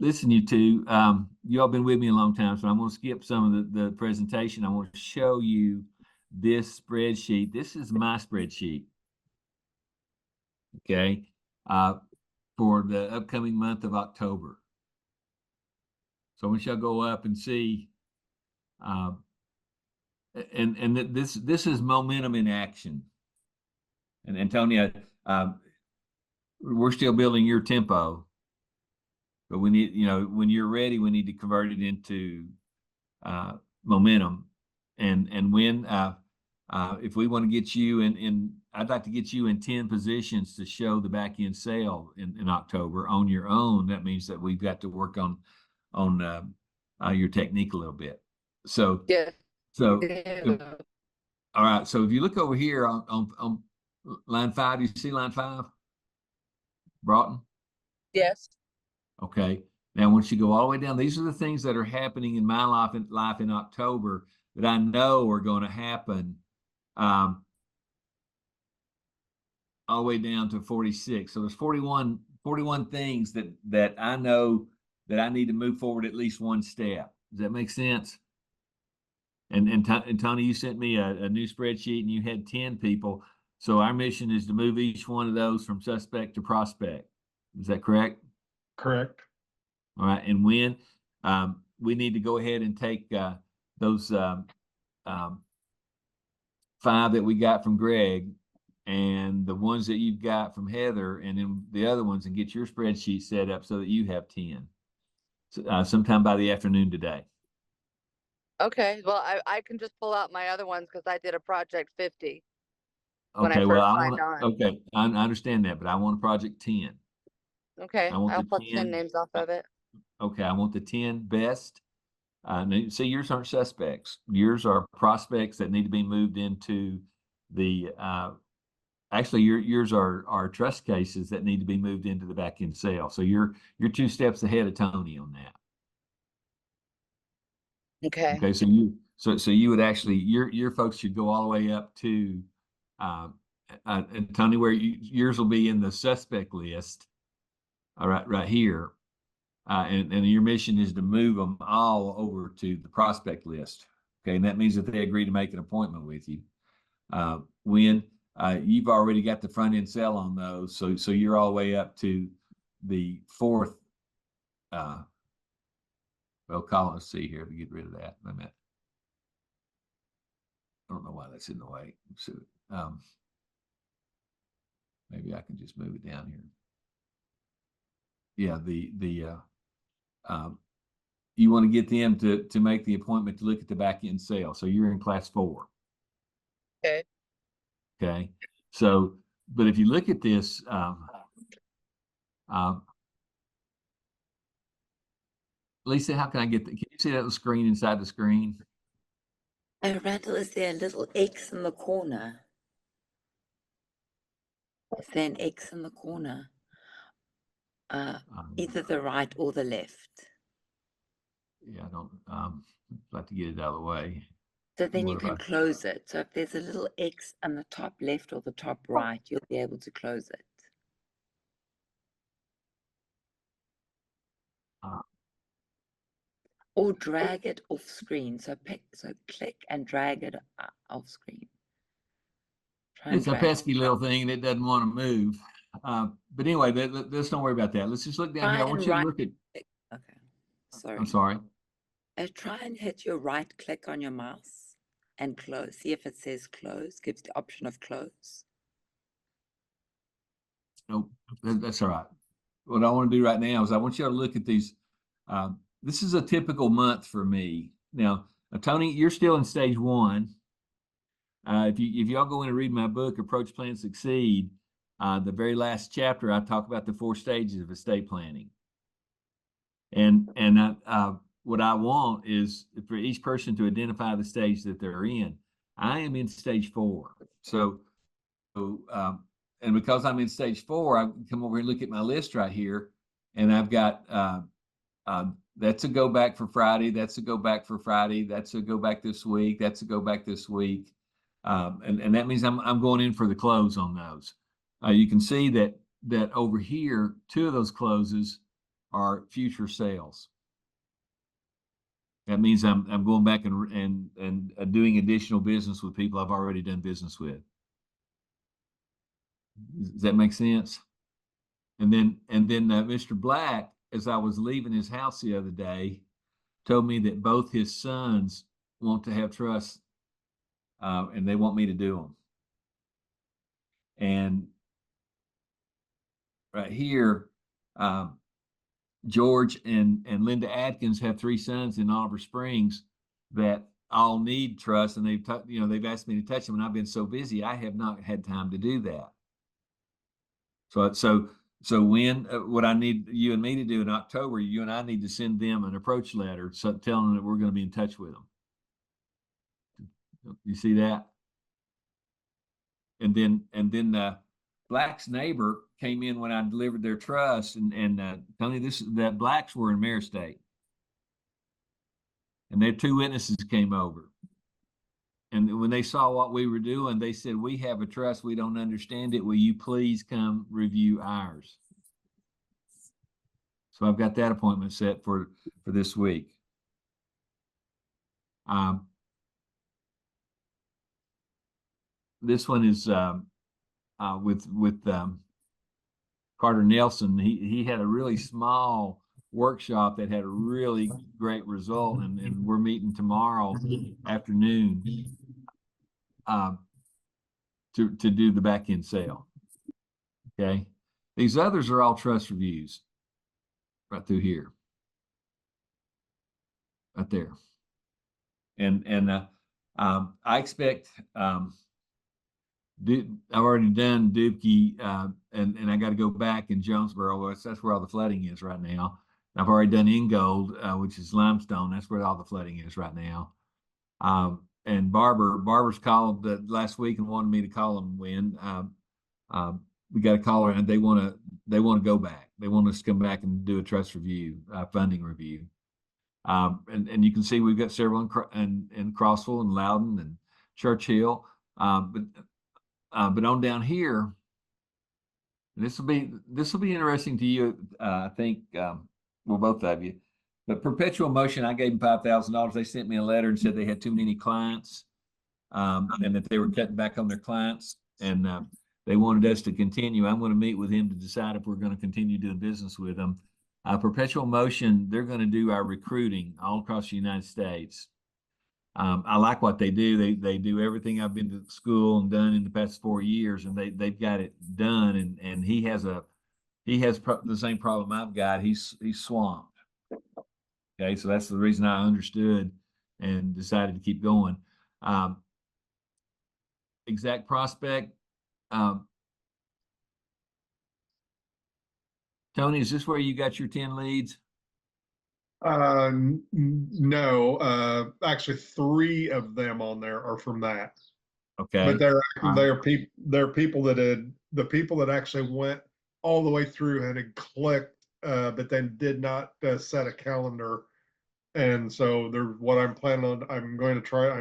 listen, you two, you all been with me a long time, so I'm going to skip some of the presentation. I want to show you this spreadsheet. This is my spreadsheet. Okay. For the upcoming month of October. So we shall go up and see, and this is momentum in action. And Antonia, we're still building your tempo, but we need, when you're ready, we need to convert it into momentum. And when if we want to get you in, I'd like to get you in 10 positions to show the back end sale in October on your own. That means that we've got to work on your technique a little bit. So yeah. All right. So if you look over here on line 5, you see line 5, Broughton? Yes. Okay. Now, once you go all the way down, these are the things that are happening in my life in October that I know are going to happen, all the way down to 46. So there's 41 things that I know that I need to move forward at least one step. Does that make sense? And Tony, you sent me a new spreadsheet, and you had 10 people. So our mission is to move each one of those from suspect to prospect. Is that correct? Correct. All right. And when we need to go ahead and take those 5 that we got from Greg and the ones that you've got from Heather, and then the other ones, and get your spreadsheet set up so that you have 10 sometime by the afternoon today. Okay. Well, I can just pull out my other ones because I did a project 50. Okay. Well, I understand that, but I want a project 10. Okay. I'll put 10 10 names off of it. Okay. I want the 10 best. See, yours aren't suspects. Yours are prospects that need to be moved into the, actually yours are trust cases that need to be moved into the back end sale. So you're 2 steps ahead of Tony on that. Okay. Okay. So you would actually, your folks should go all the way up to, and Tony, where yours will be in the suspect list. All right here. And your mission is to move them all over to the prospect list. Okay. And that means that they agree to make an appointment with you. When you've already got the front end sell on those. So you're all the way up to the 4th, column. Let's see here to get rid of that. I don't know why that's in the way. So, maybe I can just move it down here. Yeah, you want to get them to make the appointment to look at the back end sale. So you're in class 4. Okay. Okay. So, but if you look at this, Lisa, how can I get can you see that little screen inside the screen? Randall, is there a little X in the corner? Is there an X in the corner? Either the right or the left. Yeah, I don't like to get it out of the way. So then you can close it. So if there's a little X on the top left or the top right, you'll be able to close it. Or drag it off screen. So click and drag it off screen. It's a pesky little thing that doesn't want to move. But anyway, let's don't worry about that. Let's just look down here. I want you to look at. Okay. Sorry. I'm sorry. Try and hit your right click on your mouse and close. See if it says close, gives the option of close. Nope, that's all right. What I want to do right now is I want you to look at these. This is a typical month for me. Now, Tony, you're still in stage 1. If y'all go in and read my book, Approach, Plan, Succeed, the very last chapter, I talk about the 4 stages of estate planning. And what I want is for each person to identify the stage that they're in. I am in stage 4. So and because I'm in stage 4, I can come over and look at my list right here, and I've got that's a go back for Friday. That's a go back for Friday. That's a go back this week. That's a go back this week. And that means I'm going in for the close on those. You can see that over here, 2 of those closes are future sales. That means I'm going back and doing additional business with people I've already done business with. Does that make sense? And then Mr. Black, as I was leaving his house the other day, told me that both his sons want to have trusts, and they want me to do them. And right here, George and Linda Atkins have 3 sons in Oliver Springs that all need trust, and they've asked me to touch them, and I've been so busy I have not had time to do that. So when what I need you and me to do in October, you and I need to send them an approach letter, so telling them that we're going to be in touch with them. You see that? And then Black's neighbor came in when I delivered their trust, and Tony, that Blacks were in Mare State, and their 2 witnesses came over, and when they saw what we were doing, they said, "We have a trust, we don't understand it. Will you please come review ours?" So I've got that appointment set for this week. This one is with Carter Nelson. He had a really small workshop that had a really great result, and we're meeting tomorrow afternoon to do the back end sale. Okay, these others are all trust reviews right through here, right there, and I expect I've already done Dubke, and I got to go back in Jonesboro. That's where all the flooding is right now. I've already done Ingold, which is limestone. That's where all the flooding is right now. And Barber's called last week and wanted me to call them when we got a caller, and they want to go back. They want us to come back and do a trust review, funding review. And you can see we've got several in Crossville and Loudon and Churchill. But on down here, this will be interesting to you. I think, well, both of you. But Perpetual Motion, I gave them $5,000. They sent me a letter and said they had too many clients, and that they were cutting back on their clients, and they wanted us to continue. I'm going to meet with him to decide if we're going to continue doing business with them. Perpetual Motion, they're going to do our recruiting all across the United States. I like what they do. They do everything I've been to school and done in the past 4 years, and they've got it done. And he has the same problem I've got. He's swamped. Okay, so that's the reason I understood and decided to keep going. Exact Prospect. Tony, is this where you got your 10 leads? No, actually 3 of them on there are from that. Okay. But they're people that actually went all the way through and had clicked, but then did not set a calendar. And so what I'm planning on, I'm going to try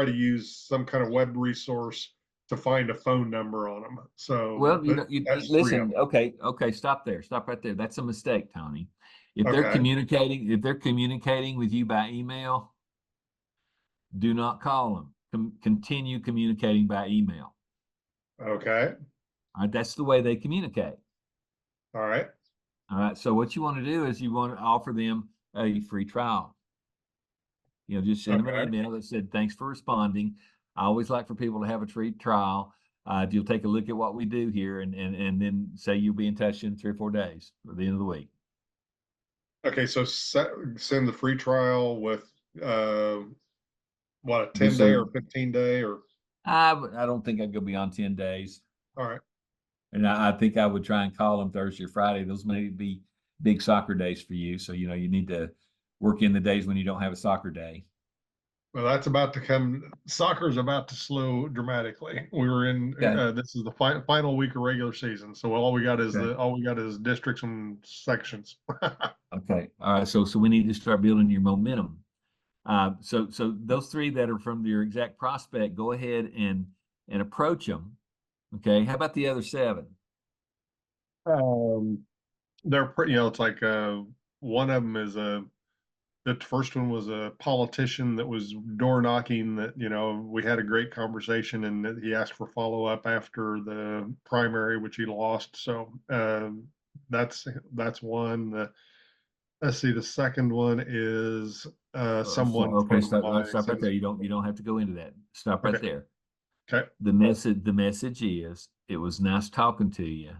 to use some kind of web resource to find a phone number on them. So, well, that's listen, okay, stop right there. That's a mistake, Tony. If they're Okay. communicating with you by email, do not call them. Continue communicating by email. Okay. All right, that's the way they communicate. All right. All right. So what you want to do is you want to offer them a free trial. Just send them an email that said, "Thanks for responding. I always like for people to have a free trial. If you'll take a look at what we do here, and then say you'll be in touch in 3 or 4 days at the end of the week." Okay. So send the free trial with what, a Just 10-day so- or 15-day or? I don't think I'd go beyond 10 days. All right. And I think I would try and call them Thursday or Friday. Those may be big soccer days for you. So, you need to work in the days when you don't have a soccer day. Well, that's about to come. Soccer is about to slow dramatically. We were in. Okay. This is the final week of regular season, so all we got is Okay. districts and sections. Okay. All right. So we need to start building your momentum. So those 3 that are from your exact prospect, go ahead and approach them. Okay. How about the other 7? they're pretty, it's like, one of them is the first one was a politician that was door knocking that, we had a great conversation and that he asked for follow up after the primary, which he lost. So, that's one. Let's see, the second one is, someone Okay, from stop, my. stop right there. You don't have to go into that. Stop right Okay. there. Okay. The message is, it was nice talking to you.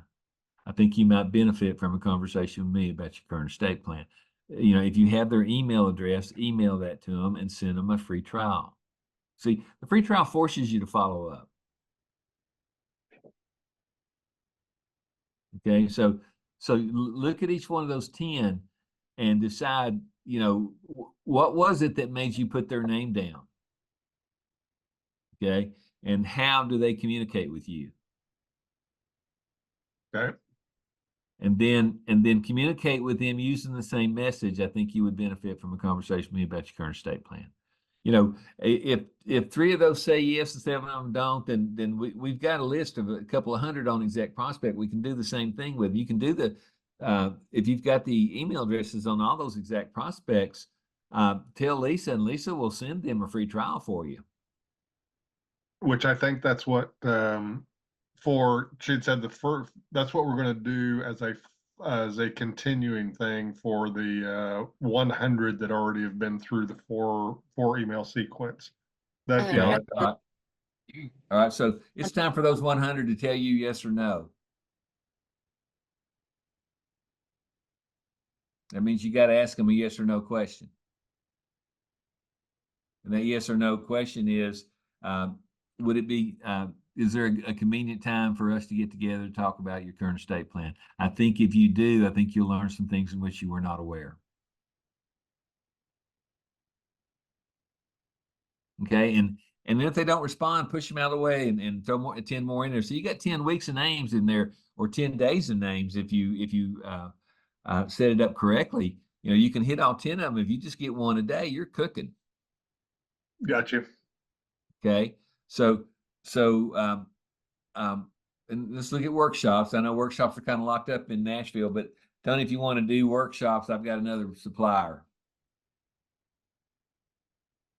I think you might benefit from a conversation with me about your current estate plan. If you have their email address, email that to them and send them a free trial. See, the free trial forces you to follow up. Okay, so look at each one of those 10 and decide, what was it that made you put their name down? Okay, and how do they communicate with you? Okay. And then communicate with them using the same message. I think you would benefit from a conversation with me about your current estate plan. If 3 of those say yes and 7 of them don't, then we've got a list of a couple of hundred on Exact Prospect. We can do the same thing with. You can do if you've got the email addresses on all those Exact Prospects, tell Lisa, and Lisa will send them a free trial for you. Which I think that's what, she'd said that's what we're gonna do as a continuing thing for the 100 that already have been through the four email sequence. That, Okay. All right. So it's time for those 100 to tell you yes or no. That means you got to ask them a yes or no question. And that yes or no question is, is there a convenient time for us to get together to talk about your current estate plan? I think if you do, I think you'll learn some things in which you were not aware. Okay, and then if they don't respond, push them out of the way and throw 10 more in there. So you got 10 weeks of names in there, or 10 days of names if you set it up correctly. You can hit all 10 of them. If you just get one a day, you're cooking. got you. Okay, so and let's look at workshops. I know workshops are kind of locked up in Nashville, but Tony, if you want to do workshops, I've got another supplier.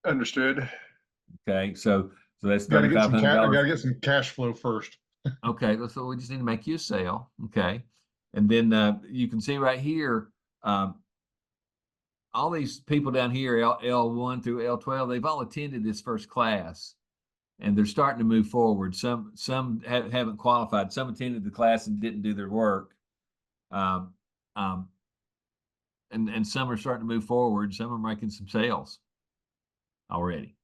Understood. Okay, so that's Gotta get some I $3,500. gotta get some cash flow first. Okay, so we just need to make you a sale. Okay, and then you can see right here, all these people down here, L1 through L12, they've all attended this first class, and they're starting to move forward. Some haven't qualified. Some attended the class and didn't do their work, and some are starting to move forward. Some are making some sales already.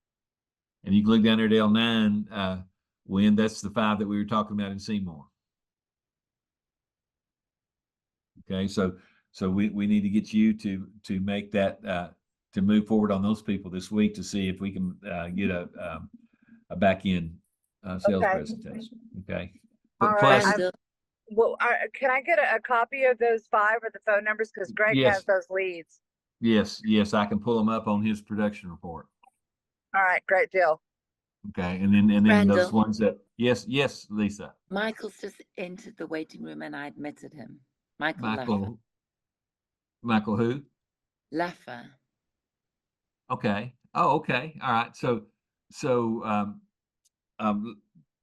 And you can look down there at L9. When that's the 5 that we were talking about in Seymour. Okay, so we need to get you to make that to move forward on those people this week to see if we can get a back end sales Okay. presentation. Okay, All but right. plus, Well, can I get a copy of those 5 or the phone numbers? Because Greg Yes. has those leads. yes, I can pull them up on his production report. All right, great deal. Okay, and then those Randall. ones that yes, Lisa, Michael's just entered the waiting room and I admitted him. Michael Laffer. Michael who? Laffer. Okay. Oh, okay. All right. So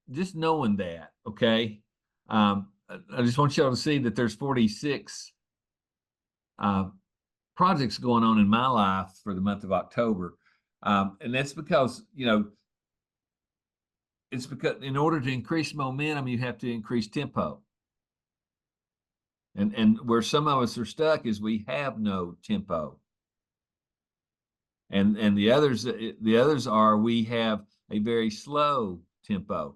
just knowing that, okay. I just want y'all to see that there's 46 projects going on in my life for the month of October. And that's because, it's because in order to increase momentum, you have to increase tempo. And where some of us are stuck is we have no tempo. And the others are we have a very slow tempo,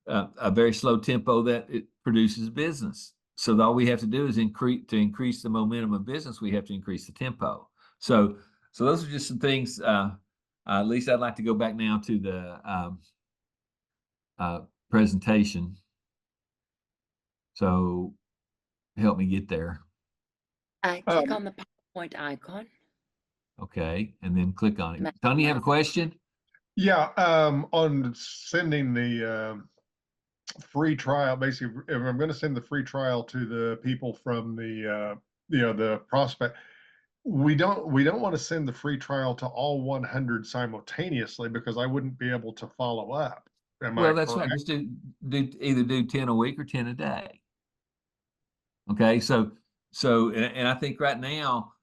a very slow tempo that it produces business. So all we have to do is increase the momentum of business. We have to increase the tempo. So those are just some things. At least I'd like to go back now to the presentation. So help me get there. Click on the PowerPoint icon. Okay, and then click on it. Tony, you have a question? Yeah, on sending the free trial, basically, if I'm going to send the free trial to the people from the the prospect. We don't want to send the free trial to all 100 simultaneously because I wouldn't be able to follow up. Am I Well, that's right. correct? Just either do 10 a week or 10 a day. Okay, and I think right now,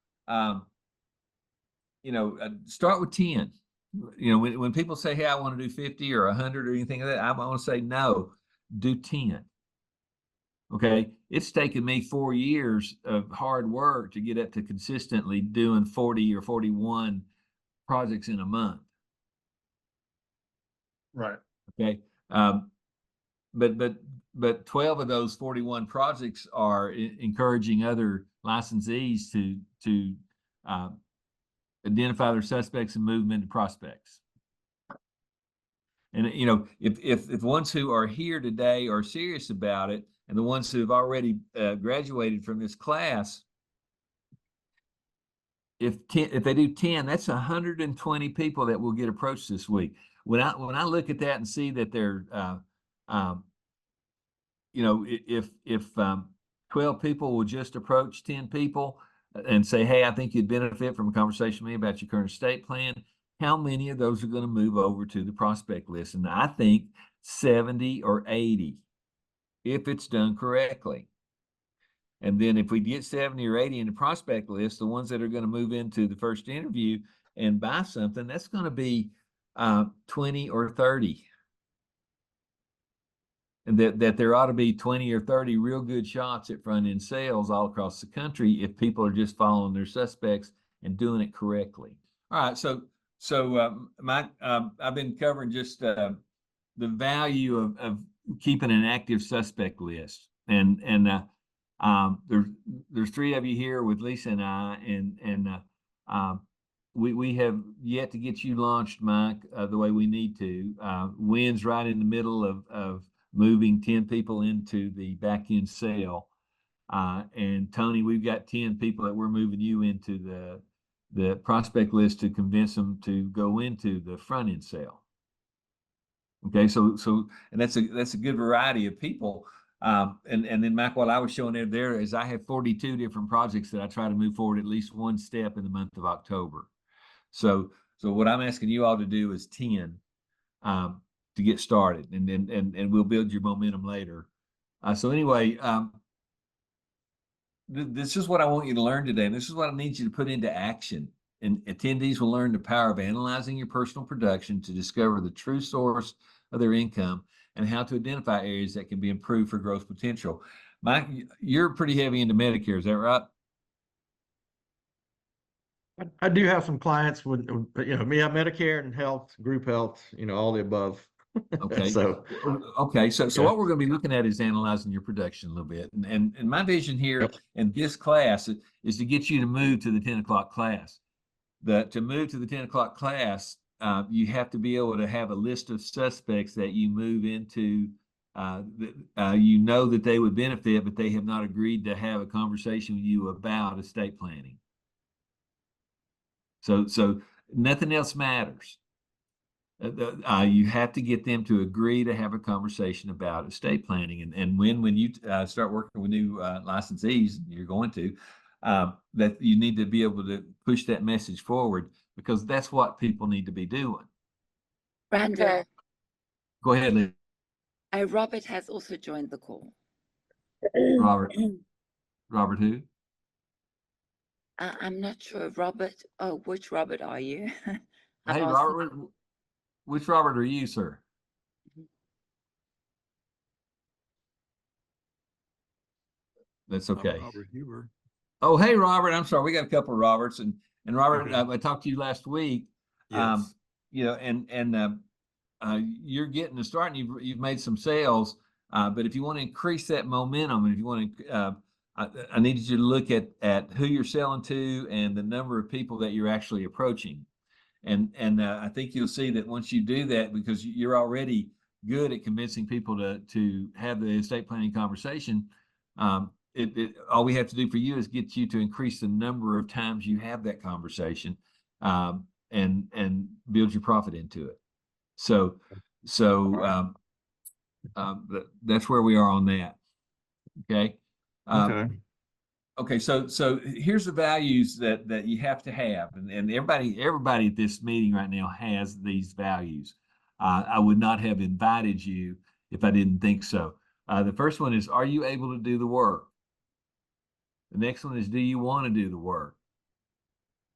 start with 10. When people say, "Hey, I want to do 50 or 100 or anything like that," I want to say, no, do 10. Okay, it's taken me 4 years of hard work to get up to consistently doing 40 or 41 projects in a month. Right. Okay, but 12 of those 41 projects are encouraging other licensees to identify their suspects and move them into prospects. And if the ones who are here today are serious about it, and the ones who have already graduated from this class, if they do 10, that's 120 people that will get approached this week. When I look at that and see that they're if 12 people will just approach 10 people and say, "Hey, I think you'd benefit from a conversation with me about your current estate plan," how many of those are going to move over to the prospect list? And I think 70 or 80, if it's done correctly. And then if we get 70 or 80 in the prospect list, the ones that are going to move into the first interview and buy something, that's going to be 20 or 30. And that there ought to be 20 or 30 real good shots at front end sales all across the country if people are just following their suspects and doing it correctly. All right, so Mike, I've been covering just the value of keeping an active suspect list, and there's 3 of you here with Lisa and I, and we have yet to get you launched, Mike, the way we need to. Wynn's right in the middle of moving 10 people into the back end sale. And Tony, we've got 10 people that we're moving you into the prospect list to convince them to go into the front end sale. Okay, so and that's a good variety of people. And then Mike, what I was showing there is I have 42 different projects that I try to move forward at least one step in the month of October. So what I'm asking you all to do is 10. To get started, and we'll build your momentum later. So anyway, this is what I want you to learn today, and this is what I need you to put into action. And attendees will learn the power of analyzing your personal production to discover the true source of their income and how to identify areas that can be improved for growth potential. Mike, you're pretty heavy into Medicare, is that right? I do have some clients with, me have Medicare and health, group health, all the above. Okay. So So what we're going to be looking at is analyzing your production a little bit. And my vision here Yep. in this class is to get you to move to the 10 o'clock class. To move to the 10 o'clock class, you have to be able to have a list of suspects that you move into, that they would benefit, but they have not agreed to have a conversation with you about estate planning. So nothing else matters. You have to get them to agree to have a conversation about estate planning. And when you start working with new licensees, you're going to, that you need to be able to push that message forward, because that's what people need to be doing. Randall, Okay. Go ahead, Liz. Robert has also joined the call. Robert. Robert who? I'm not sure. Robert, which Robert are you? Hey, Robert, which Robert are you, sir? That's okay. Robert Huber. Oh, hey, Robert. I'm sorry. We got a couple of Roberts, and Robert, Okay. I talked to you last week. Yes. You're getting to start, and you've made some sales. But if you want to increase that momentum, and if you want to, I need you to look at who you're selling to and the number of people that you're actually approaching. And I think you'll see that once you do that, because you're already good at convincing people to have the estate planning conversation, all we have to do for you is get you to increase the number of times you have that conversation, and build your profit into it. So that's where we are on that. Okay. okay. Okay, so here's the values that you have to have, and everybody at this meeting right now has these values. I would not have invited you if I didn't think so. The first one is, are you able to do the work? The next one is, do you want to do the work?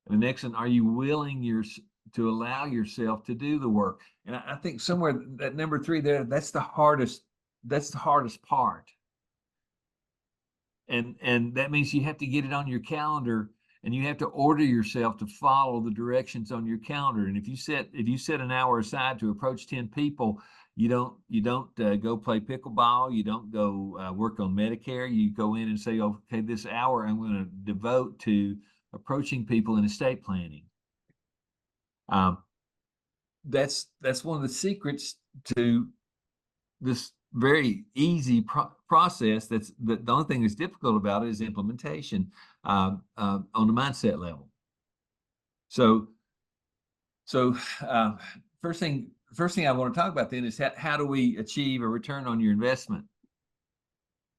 And the next one, are you willing to allow yourself to do the work? And I think somewhere that number 3 there, that's the hardest part. And that means you have to get it on your calendar, and you have to order yourself to follow the directions on your calendar. And if you set an hour aside to approach 10 people, you don't go play pickleball, you don't go work on Medicare. You go in and say, okay, this hour I'm going to devote to approaching people in estate planning. That's one of the secrets to this very easy process. The only thing that's difficult about it is implementation on the mindset level. So first thing I want to talk about then is how do we achieve a return on your investment?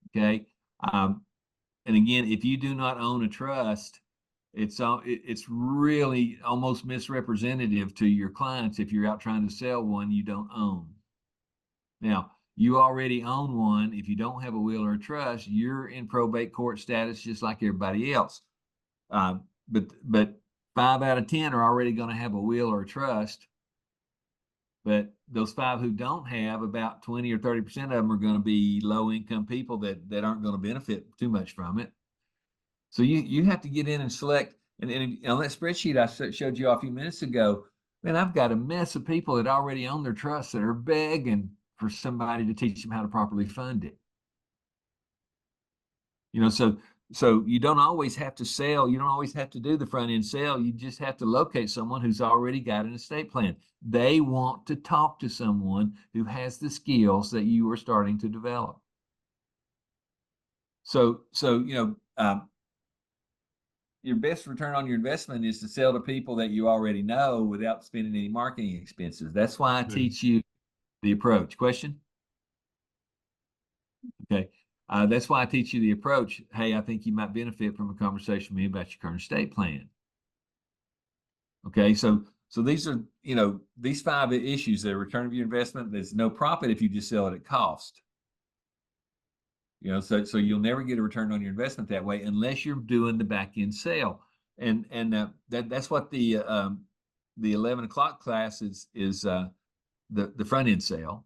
Okay, and again, if you do not own a trust, it's really almost misrepresentative to your clients if you're out trying to sell one you don't own. Now, you already own one. If you don't have a will or a trust, you're in probate court status just like everybody else. But 5 out of 10 are already going to have a will or a trust. But those 5 who don't have, about 20 or 30% of them are going to be low income people that aren't going to benefit too much from it. So you have to get in and select. And on that spreadsheet I showed you a few minutes ago, man, I've got a mess of people that already own their trusts that are begging for somebody to teach them how to properly fund it. So you don't always have to sell. You don't always have to do the front end sale. You just have to locate someone who's already got an estate plan. They want to talk to someone who has the skills that you are starting to develop. So your best return on your investment is to sell to people that you already know without spending any marketing expenses. That's why I teach you the approach. Question? Okay. That's why I teach you the approach. Hey, I think you might benefit from a conversation with me about your current estate plan. Okay. So these are, these 5 issues: the return of your investment. There's no profit if you just sell it at cost. So you'll never get a return on your investment that way unless you're doing the back end sale. And that's what the 11 o'clock class is the front end sale.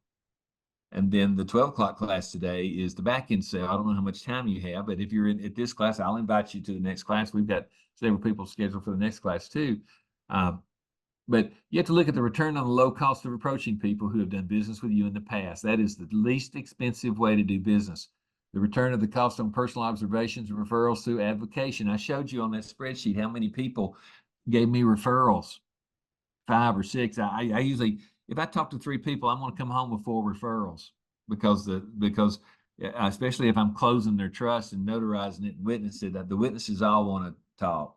And then the 12 o'clock class today is the back end sale. I don't know how much time you have, but if you're at this class, I'll invite you to the next class. We've got several people scheduled for the next class too. But you have to look at the return on the low cost of approaching people who have done business with you in the past. That is the least expensive way to do business. The return of the cost on personal observations and referrals through advocation. I showed you on that spreadsheet how many people gave me referrals, 5 or 6. I usually, if I talk to 3 people, I'm going to come home with 4 referrals because especially if I'm closing their trust and notarizing it and witnessing it, that the witnesses all want to talk.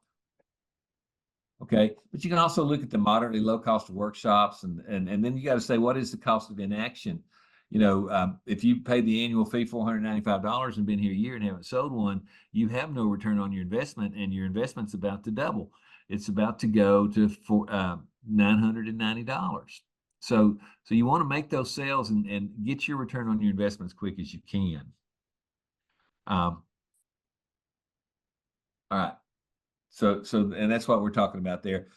Okay, but you can also look at the moderately low cost of workshops, and then you got to say, what is the cost of inaction? If you pay the annual fee $495 and been here a year and haven't sold one, you have no return on your investment, and your investment's about to double. It's about to go to $990. So you want to make those sales and get your return on your investment as quick as you can. All right. So and that's what we're talking about there.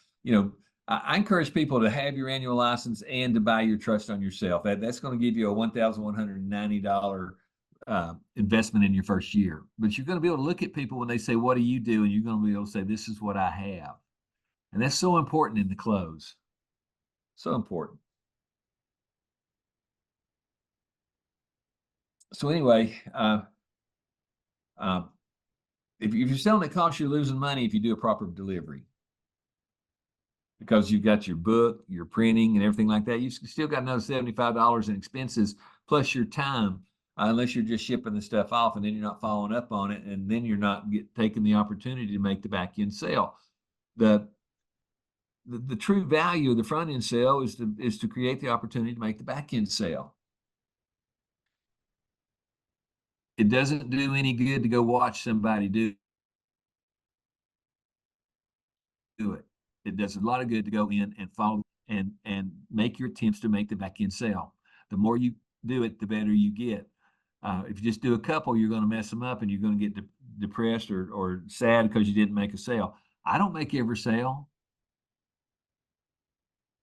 I encourage people to have your annual license and to buy your trust on yourself. That's going to give you a $1,190 investment in your first year. But you're going to be able to look at people when they say, what do you do? And you're going to be able to say, this is what I have. And that's so important in the close. So important. So anyway, if you're selling at cost, you're losing money if you do a proper delivery. Because you've got your book, your printing, and everything like that. You've still got another $75 in expenses plus your time, unless you're just shipping the stuff off, and then you're not following up on it, and then you're not taking the opportunity to make the back end sale. The true value of the front end sale is to create the opportunity to make the back end sale. It doesn't do any good to go watch somebody do it. It does a lot of good to go in and follow and make your attempts to make the back end sale. The more you do it, the better you get. If you just do a couple, you're going to mess them up and you're going to get depressed or sad because you didn't make a sale. I don't make every sale.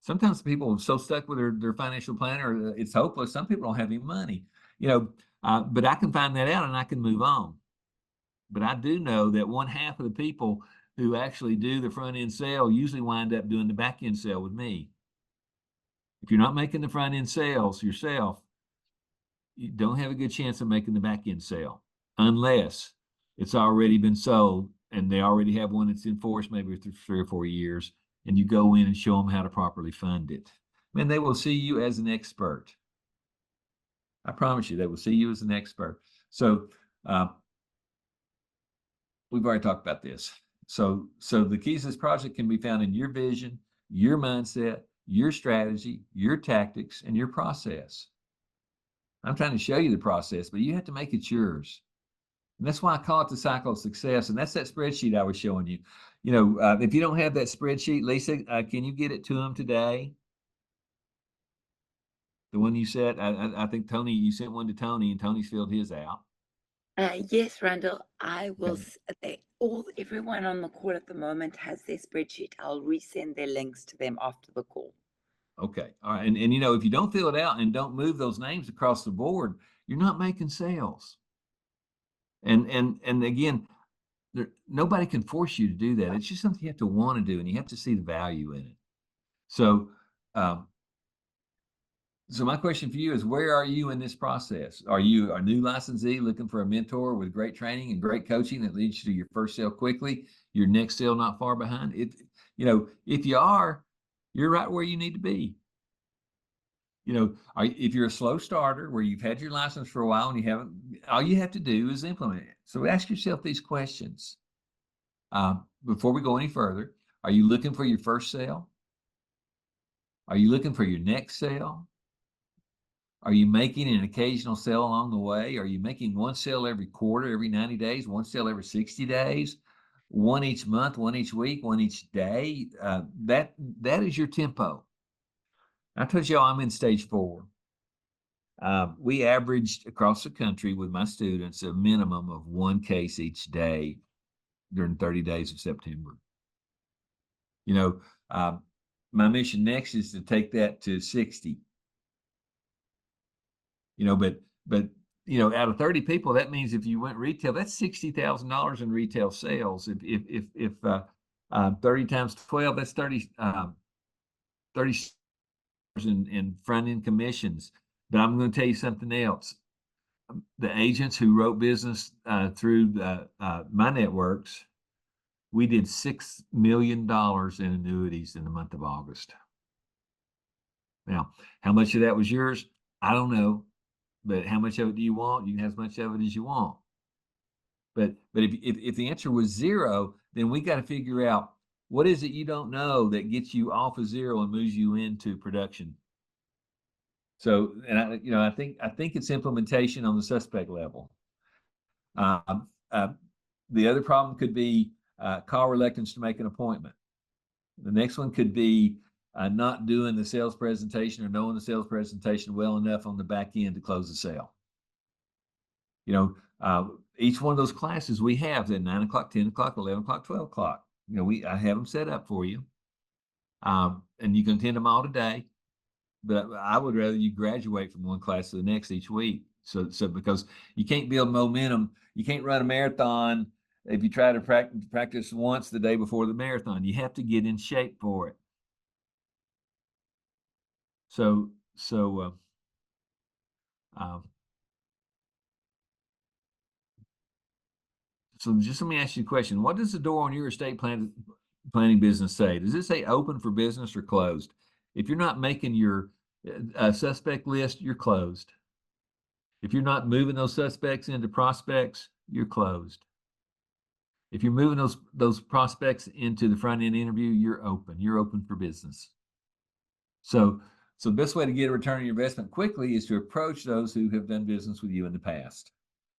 Sometimes people are so stuck with their financial planner, it's hopeless. Some people don't have any money, but I can find that out and I can move on. But I do know that 1/2 of the people who actually do the front end sale usually wind up doing the back end sale with me. If you're not making the front end sales yourself, you don't have a good chance of making the back end sale unless it's already been sold and they already have one that's in force maybe for 3 or 4 years, and you go in and show them how to properly fund it. Man, they will see you as an expert. I promise you, they will see you as an expert. So we've already talked about this. So the keys to this project can be found in your vision, your mindset, your strategy, your tactics, and your process. I'm trying to show you the process, but you have to make it yours. And that's why I call it the cycle of success. And that's that spreadsheet I was showing you. If you don't have that spreadsheet, Lisa, can you get it to them today? The one you said, I think Tony, you sent one to Tony and Tony's filled his out. Yes, Randall, I will, Okay. everyone on the call at the moment has their spreadsheet. I'll resend their links to them after the call. Okay. All right. And if you don't fill it out and don't move those names across the board, you're not making sales. And again, nobody can force you to do that. It's just something you have to want to do, and you have to see the value in it. So, so my question for you is, where are you in this process? Are you a new licensee looking for a mentor with great training and great coaching that leads you to your first sale quickly, your next sale not far behind? If you are, you're right where you need to be. If you're a slow starter where you've had your license for a while and you haven't, all you have to do is implement it. So ask yourself these questions. Before we go any further, are you looking for your first sale? Are you looking for your next sale? Are you making an occasional sale along the way? Are you making one sale every quarter, every 90 days, one sale every 60 days, one each month, one each week, one each day? That is your tempo. I told you I'm in stage 4. We averaged across the country with my students a minimum of 1 case each day during 30 days of September. My mission next is to take that to 60. But out of 30 people, that means if you went retail, that's $60,000 in retail sales. If 30 times 12, that's 30 in front end commissions. But I'm going to tell you something else. The agents who wrote business through my networks, we did $6 million in annuities in the month of August. Now, how much of that was yours? I don't know. But how much of it do you want? You can have as much of it as you want. But if the answer was 0, then we got to figure out what is it you don't know that gets you off of 0 and moves you into production. So, and I think it's implementation on the suspect level. The other problem could be call reluctance to make an appointment. The next one could be not doing the sales presentation or knowing the sales presentation well enough on the back end to close the sale. Each one of those classes we have at 9 o'clock, 10 o'clock, 11 o'clock, 12 o'clock. I have them set up for you. And you can attend them all today. But I would rather you graduate from one class to the next each week. So because you can't build momentum, you can't run a marathon if you try to practice once the day before the marathon. You have to get in shape for it. So just let me ask you a question. What does the door on your estate planning business say? Does it say open for business or closed? If you're not making your suspect list, you're closed. If you're not moving those suspects into prospects, you're closed. If you're moving those prospects into the front end interview, you're open. You're open for business. So the best way to get a return on your investment quickly is to approach those who have done business with you in the past.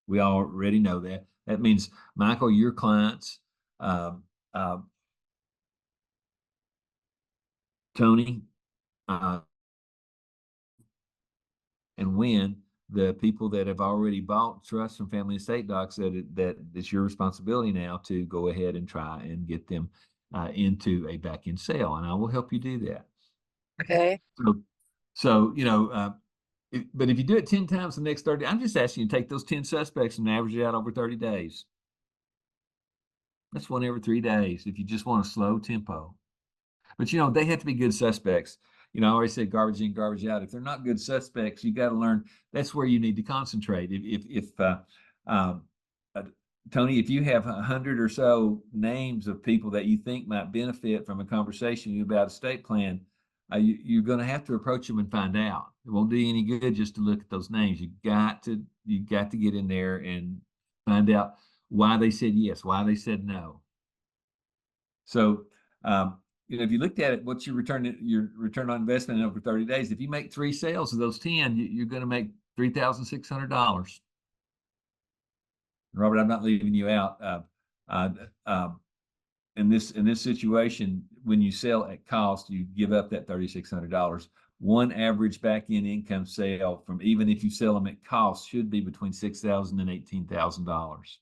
We already know that. That means, Michael, your clients, Tony, uh, and when the people that have already bought trust from family estate docs, that it's your responsibility now to go ahead and try and get them into a back end sale, and I will help you do that. Okay. So but if you do it 10 times the next 30, I'm just asking you to take those 10 suspects and average it out over 30 days. That's 1 every 3 days if you just want a slow tempo. But they have to be good suspects. I already said garbage in, garbage out. If they're not good suspects, you got to learn that's where you need to concentrate. Um, uh, Tony, if you have 100 or so names of people that you think might benefit from a conversation about estate plan, you're going to have to approach them and find out. It won't do you any good just to look at those names. You got to get in there and find out why they said yes, why they said no. So, if you looked at it, what's your return on investment over 30 days? If you make 3 sales of those 10, you're going to make $3,600. Robert, I'm not leaving you out. In this situation, when you sell at cost, you give up that $3,600. One average back-end income sale from, even if you sell them at cost, should be between $6,000 and $18,000.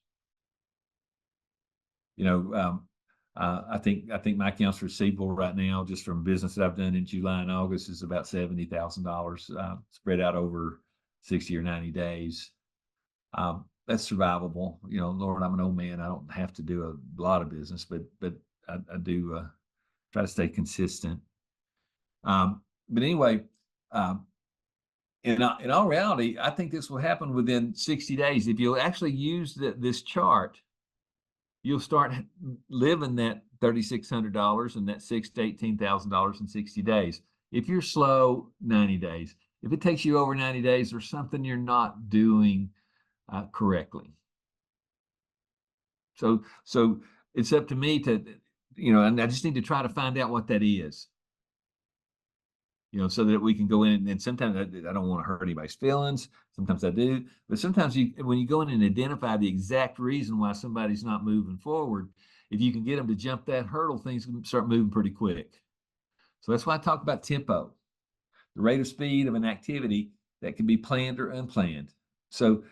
I think my accounts receivable right now, just from business that I've done in July and August, is about $70,000 spread out over 60 or 90 days. That's survivable. Lord, I'm an old man. I don't have to do a lot of business, but I do try to stay consistent. But anyway, in all reality, I think this will happen within 60 days. If you'll actually use this chart, you'll start living that $3,600 and that $6,000 to $18,000 in 60 days. If you're slow, 90 days. If it takes you over 90 days, there's something you're not doing correctly. So it's up to me to, and I just need to try to find out what that is. So that we can go in, and sometimes I don't want to hurt anybody's feelings. Sometimes I do, but sometimes when you go in and identify the exact reason why somebody's not moving forward, if you can get them to jump that hurdle, things can start moving pretty quick. So that's why I talk about tempo, the rate of speed of an activity that can be planned or unplanned. So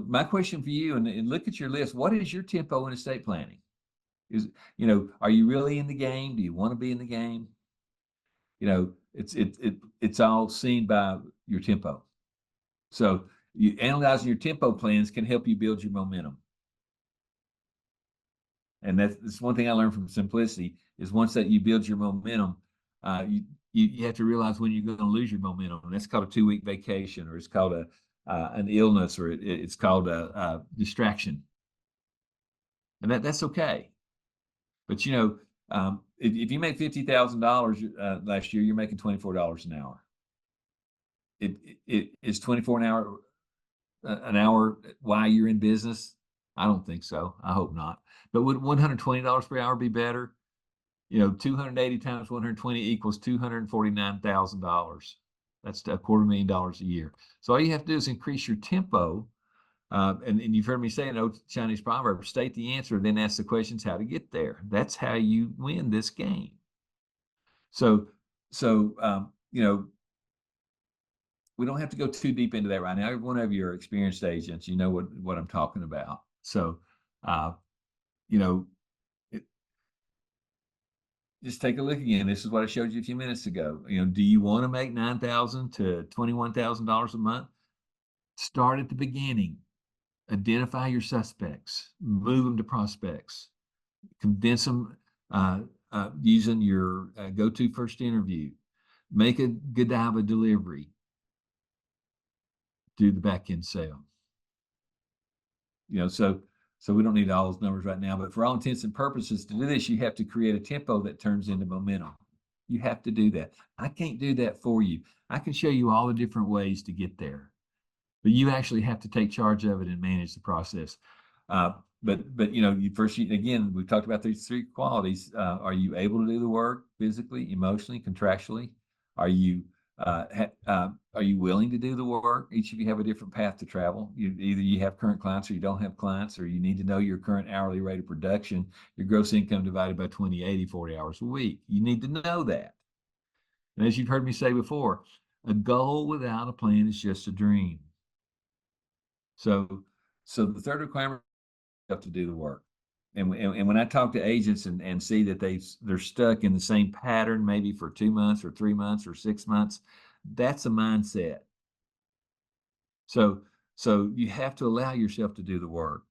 my question for you, and look at your list, what is your tempo in estate planning? Are you really in the game? Do you want to be in the game? It's all seen by your tempo. So you analyzing your tempo plans can help you build your momentum. And that's one thing I learned from Simplicity is once that you build your momentum, you have to realize when you're going to lose your momentum. And that's called a 2-week vacation, or it's called an illness, or it's called a distraction. And that's okay. But if you make $50,000 last year, you're making $24 an hour. It is 24 an hour while you're in business? I don't think so. I hope not. But would $120 per hour be better? 280 times 120 equals $249,000. That's $250,000 a year. So all you have to do is increase your tempo. And you've heard me say an old Chinese proverb, state the answer, then ask the questions how to get there. That's how you win this game. So we don't have to go too deep into that right now. Every one of you are experienced agents. You know what I'm talking about. So, just take a look again. This is what I showed you a few minutes ago. Do you want to make $9,000 to $21,000 a month? Start at the beginning. Identify your suspects. Move them to prospects. Convince them using your go-to first interview. Make a Godiva delivery. Do the back-end sale. So we don't need all those numbers right now, but for all intents and purposes, to do this, you have to create a tempo that turns into momentum. You have to do that. I can't do that for you. I can show you all the different ways to get there, but you actually have to take charge of it and manage the process. But you first, again, we've talked about these 3 qualities. Are you able to do the work physically, emotionally, contractually? Are you willing to do the work? Each of you have a different path to travel. Either you have current clients or you don't have clients, or you need to know your current hourly rate of production, your gross income divided by 20, 80, 40 hours a week. You need to know that. And as you've heard me say before, a goal without a plan is just a dream. So the third requirement is to do the work. And when I talk to agents and see that they're stuck in the same pattern, maybe for 2 months or 3 months or 6 months, that's a mindset. So you have to allow yourself to do the work.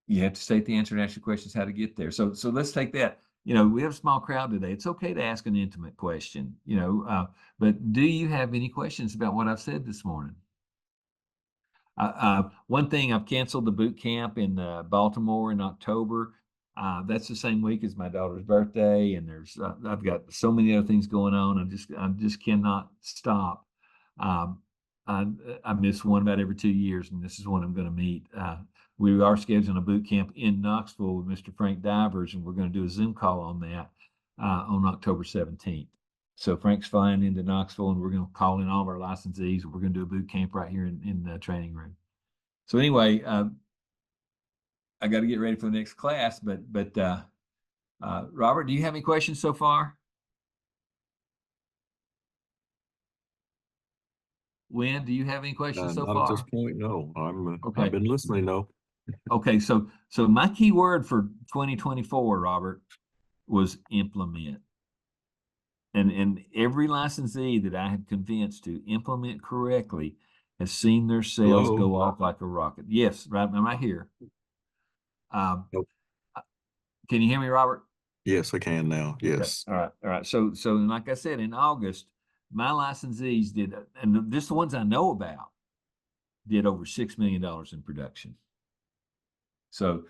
You have to state the answer and ask your questions how to get there. So let's take that. You know, we have a small crowd today. It's okay to ask an intimate question, you know, but do you have any questions about what I've said this morning? One thing, I've canceled the boot camp in Baltimore in October. That's the same week as my daughter's birthday, and I've got so many other things going on. I just cannot stop. I miss one about every 2 years, and this is one I'm going to meet. We are scheduling a boot camp in Knoxville with Mr. Frank Divers, and we're going to do a Zoom call on that on October 17th. So Frank's flying into Knoxville, and we're going to call in all of our licensees. We're going to do a boot camp right here in the training room. So anyway, I got to get ready for the next class. But Robert, do you have any questions so far? Wynn, do you have any questions so Not at this far? point, no. Okay. I've been listening though. Okay, so my key word for 2024, Robert, was implement. And every licensee that I had convinced to implement correctly has seen their sales Hello? go off like a rocket. Yes, right. I'm right here. Nope. Can you hear me, Robert? Yes, I can now. Yes. Okay. All right. So like I said, in August, my licensees did, and just the ones I know about, did over $6 million in production. So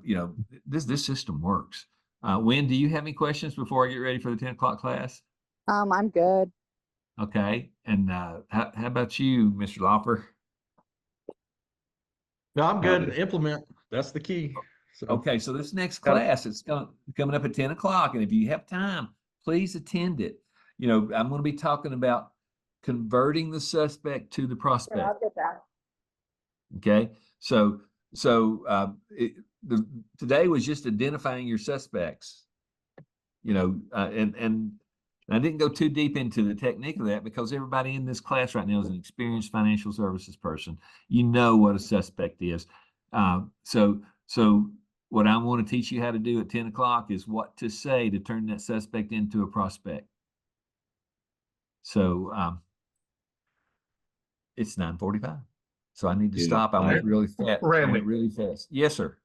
you know, this system works. Wynn, do you have any questions before I get ready for the 10 o'clock class? I'm good. Okay. And how about you, Mr. Loffer? No, I'm Uh, good. Implement. That's the key. So Okay, so this next class is coming up at 10 o'clock, and if you have time, please attend it. You know, I'm going to be talking about converting the suspect to the prospect. get that. Okay, today was just identifying your suspects. You know, and I didn't go too deep into the technique of that because everybody in this class right now is an experienced financial services person. You know what a suspect is. So what I want to teach you how to do at 10 o'clock is what to say to turn that suspect into a prospect. So it's 9:45. So I need to Yeah, stop. I went really fast. I Randy. went really fast. Yes, sir.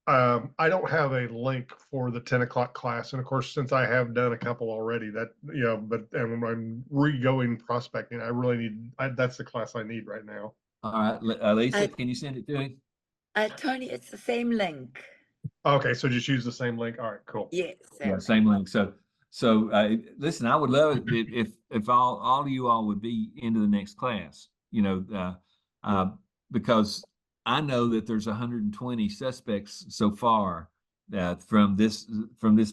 I don't have a link for the 10 o'clock class. And of course, since I have done a couple already, that, you know, and when I'm re-going prospecting, I really need, that's the class I need right now. All right, Lisa, can you send it to me? Tony, it's the same link. Okay, so just use the same link. All right, cool. Yes. Yeah, same link. So listen, I would love it if all of you all would be into the next class, you know, because I know that there's 120 suspects so far from this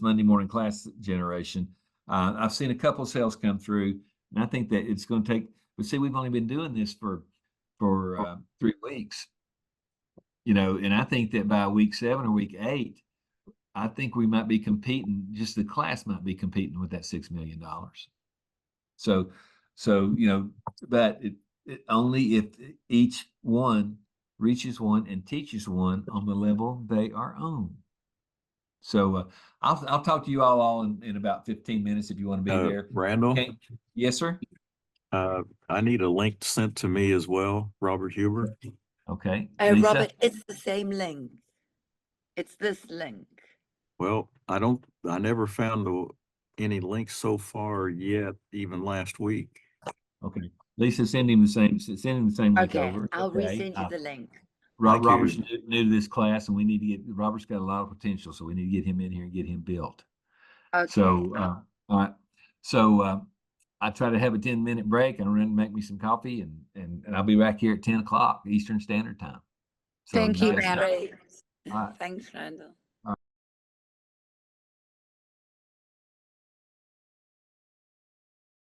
Monday morning class generation. I've seen a couple sales come through, and I think that it's going to take. But see, we've only been doing this for 3 weeks, you know, and I think that by week 7 or week 8, I think we might be competing. Just the class might be competing with that $6 million. So you know, but it only if each one reaches one and teaches one on the level they are on. So I'll talk to you all in about 15 minutes if you want to be there. Randall, Okay. Yes, sir. I need a link sent to me as well, Robert Huber. Okay. Lisa? Robert, it's the same link. It's this link. Well, I never found any links so far yet, even last week. Okay. Lisa, send him the same link Okay, over. I'll Okay. resend you the link. Thank you. Robert's new to this class, and we need to get Robert's got a lot of potential, so we need to get him in here and get him built. Okay. So, all right. So, I try to have a 10-minute break and run and make me some coffee, and I'll be back here at 10 o'clock Eastern Standard Time. So Thank you, guys- Randall. Great. All right. Thanks, Randall.